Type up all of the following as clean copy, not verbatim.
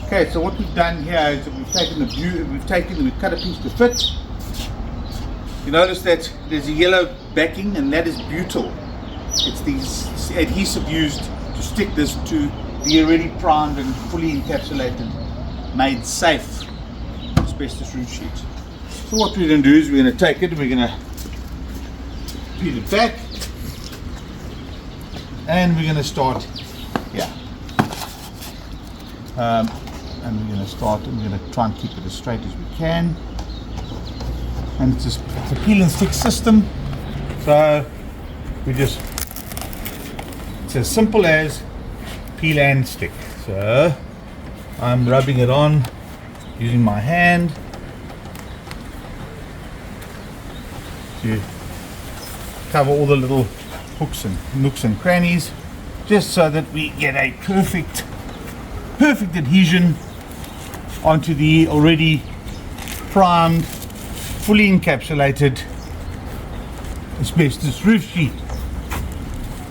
Okay, so what we've done here is that we've cut a piece to fit. You notice that there's a yellow backing, and that is butyl. It's the adhesive used to stick this to the already primed and fully encapsulated, made safe asbestos roof sheet. So what we're going to do is we're going to take it and we're going to peel it back, and we're going to start here. And we're going to try and keep it as straight as we can. And it's a peel and stick system, so it's as simple as peel and stick. So I'm rubbing it on using my hand to cover all the little hooks and nooks and crannies, just so that we get a perfect adhesion onto the already primed, fully encapsulated asbestos roof sheet.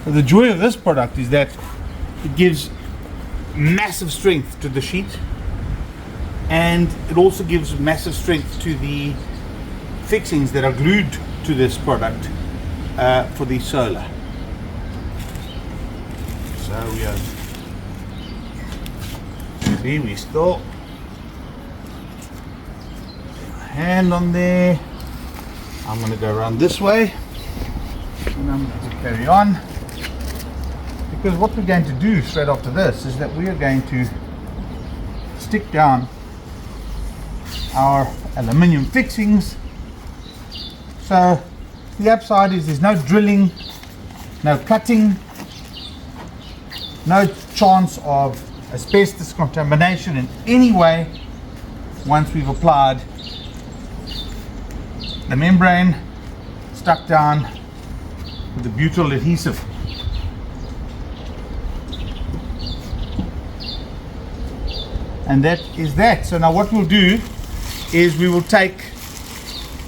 So the joy of this product is that it gives massive strength to the sheet, and it also gives massive strength to the fixings that are glued to this product for the solar. So we still hand on there. I'm going to go around this way, and I'm going to carry on, because what we're going to do straight after this is that we are going to stick down our aluminium fixings. So the upside is there's no drilling, no cutting, no chance of asbestos contamination in any way once we've applied the membrane stuck down with the butyl adhesive. And that is that. So now what we'll do is we will take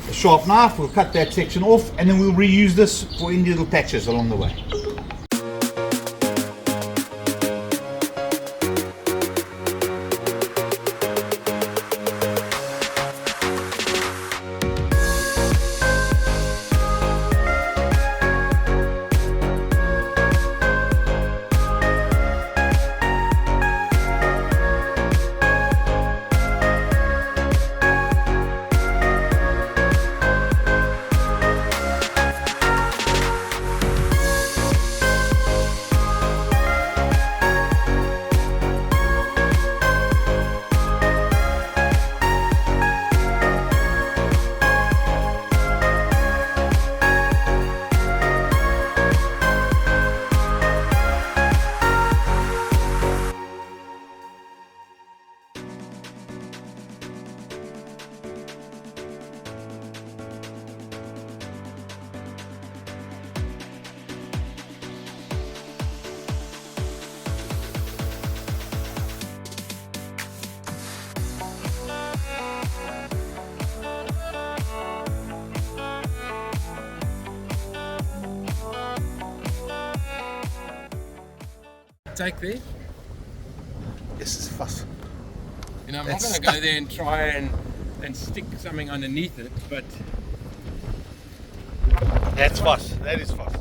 a sharp knife, we'll cut that section off, and then we'll reuse this for any little patches along the way. Take there. This is fuss. You know, I'm not going to go there and try and stick something underneath it, but that's fuss. That is fuss.